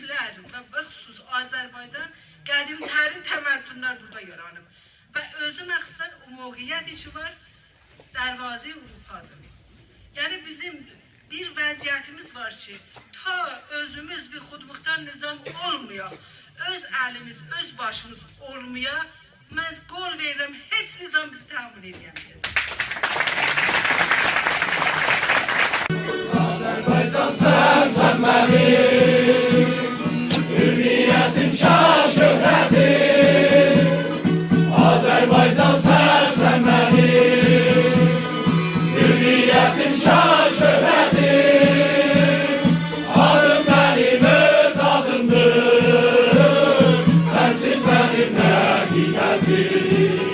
Türkler ve bəxüsus Azərbaycan qədimtərin təməddünlər burada yaranıb. Və özü məqsəd ümumiyyət işi var, Dərvazə Avropadır. Yəni bizim bir vəziyyətimiz var ki, ta özümüz bir xudluqdan nizam olmuyor, öz əlimiz, öz başımız olmuyor, mən qol verirəm, heç nizam bizi təmin edəməyəcək. Azərbaycan sən mənim, ümmiyyətim şan şöhrətim. Azərbaycan sən mənim, ümmiyyətim şan şöhrətim. Adım mənim öz adımdır, sənsiz mənim nə qiymətim.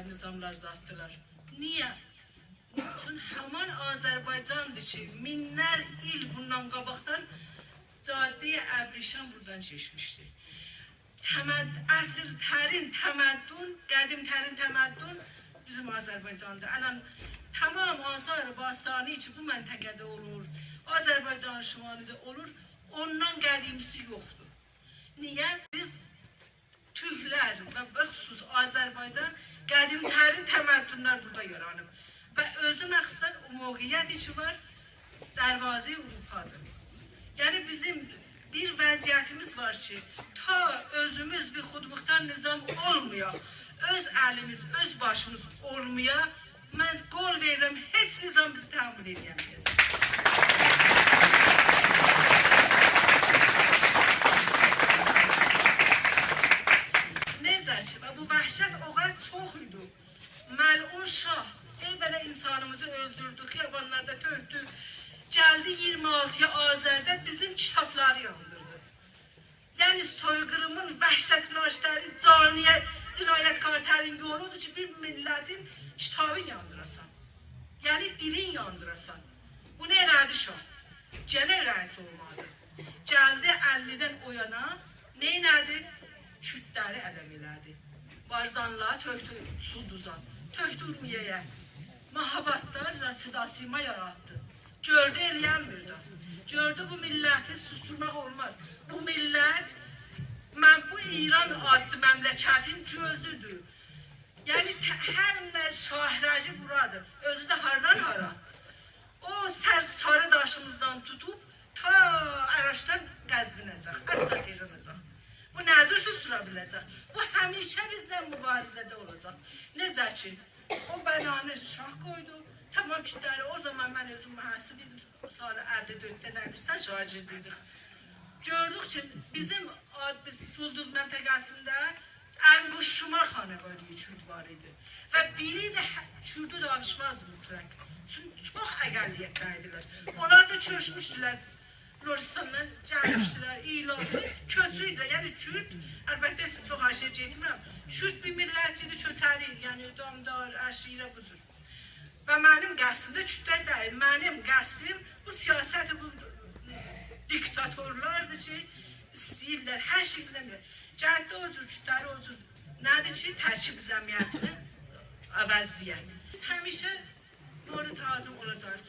Nizamlar zattılar. Niye? Çünkü hemen Azerbaycan'dı ki minler il bundan qabaqdan Cadde-i Əbrişan buradan geçmişti. Asıl tərin təməddün, qədim tərin təməddün bizim Azerbaycan'da. Alan tamam Azərbaycanı ki bu məntəqədə olur, Azərbaycanın şimalında olur, ondan qədimisi yoxdur. Niye? Biz Türkler ve bəxüsus Azərbaycan qədimtərin təməddünlər burada yaranıb. Və özü məqsəd ümumiyyət işi var, Dərvazə Avropadır. Yəni bizim bir vəziyyətimiz var ki, ta özümüz bir xudluqdan nizam olmuyor, öz əlimiz, öz başımız olmuyor, mən qol verirəm, heç nizam bizi təmin edəməyəcək. Bu vəhşət o qədər çox idi. Məlun şah, belə insanımızı öldürdü, xiyabanlarda tökdü. Gəldi 26-ya Azərdə bizim kitabları yandırdı. Yəni soyqırımın vəhşətnaşləri, cinayətkarlərin yoludur ki, bir millətin kitabı yandırasan. Yəni dilin yandırasan. Bu nə elədi şah? Gənə rəis olmadı. Gəldi 50-dən o yana, nə elədi? Kürdləri ədəm elədi. Barzanlığa töktü Sulduzan, töktü Urmiye'ye. Mahabatlar sidasima yarattı. Gördü eləyənmirdi. Gördü bu milleti susturmaq olmaz. Bu millet, bu İran adlı məmləkətin gözüdür. Yəni hər nə şahirəci buradır. Özü də hardan hara. O sarı daşımızdan tutup ta Əraşdan Qəzvinəcək, hətta Teyrənəcək. Bu nəzir sustura biləcək. Bu həmişə bizdən mübarizədə olacaq. Necə ki, o bəyanı şah qoydu. Tamam kitləri, o zaman mən özüm mühəssib idim. Salı 54-də Dərbistan şahidiydik. Gördük ki, bizim Sulduz məntəqəsində Engushumar xanavadəyi Kürd var idi. Və biri də Kürdü danışmazdı mütləq. Çünki çox əqəlliyyətlərdilər. Onlar da çöşmüşdülər. Loristandan gəlmişdilər, İranlı köçüydülər. Yəni Kürd, əlbəttə çox aşağı getmirəm. Kürd bir millət idi, kötəli, yəni damdar, əşirə buzur. Və mənim qəsdim də Kürdlər deyil. Mənim qəsdim bu siyasəti, bu diktatorlardır ki, istəyirlər, hər şey bilmirlər. Cəhətdə o cür, Kürdləri o cür, nədir ki, tərkib zəmiyyətini əvəzləyək. Biz həmişə doğru tazım olacaq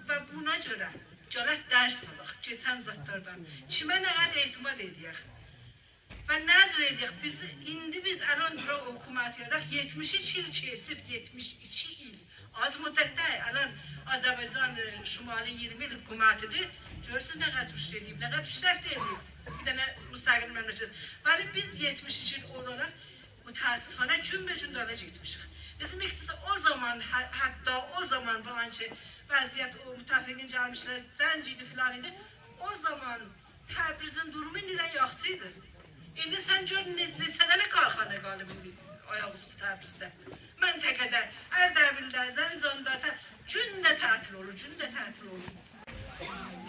və buna görə gələk dərs alaq, keçən zatlardan. Kimə nə qədər etimad edək və nəzr edək. İndi biz ələn bura hökumət edək, 73 il keçib, 72 il. Az müddətdə, ələn Azərbaycan Şimali 20 il hökumətidir. Görürsünüz nə qədər rüşd edib, nə qədər pişrəft edib. Bir dənə müstəqil məmləkət. Bəli, biz 73 il olaraq mütəəssifانə cümbəcün dala getmişik. Bizim iqtisad o zaman, hətta o zaman falan ki, vəziyyət o mütəfiqin gəlmişlər, zənciydi filan idi. O zaman Təbrizin durumu indi yaxşı idi. İndi sən gör neçələnə qalxana qalıb ayaq üstü Təbrizdə. Məntəqədə, Ərdəbildə, Zəncanda, gündə tətil olur, gündə tətil olur.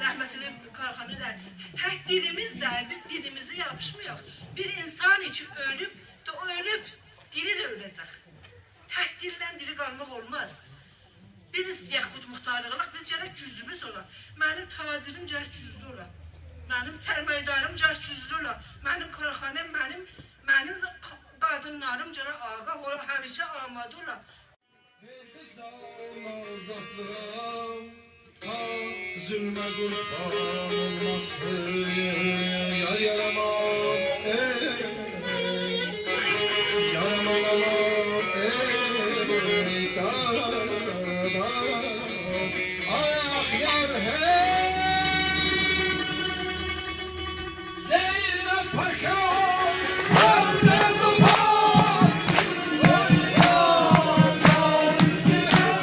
Rəhməsini qalxanı der. Tək dilimiz də, biz dilimizi yapışmayaq. Bir insan için ölüb, dili də öləcək. Tək dildən dili qalmaq olmaz. Biz istəyək xud muxtarlıq, biz gələk cüzümüz ola. Mənim tacirim gəl cüzlü ola. Mənim sərmayədarım gəl cüzlü ola. Mənim qarxanəm, mənim qadınlarım gələ ağa ola, həmişə amadı ola. Verdi can azatlığım, ta zulmə qurban olmasın. Yar yaraman, yaraman aman, ah yar hey, Leyla Paşa, Pardez Upan, Oynan sağ üstüne.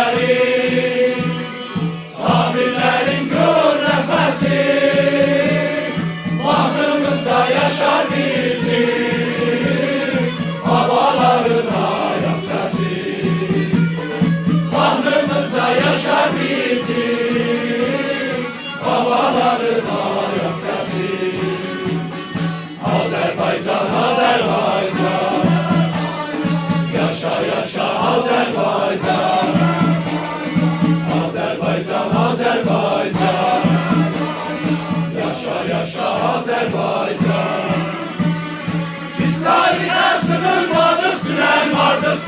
elleri, sabirlerin gör nefesi, bahtımızda yaşar bizim babaların ayak sesi. Bahtımızda yaşar bizim babaların ayak sesi. Azerbaycan, Azerbaycan, yaşa yaşa Azerbaycan. Azerbaycan, Azerbaycan, yaşa yaşa Azerbaycan. Biz tarihe sığınmadık, gülen vardık,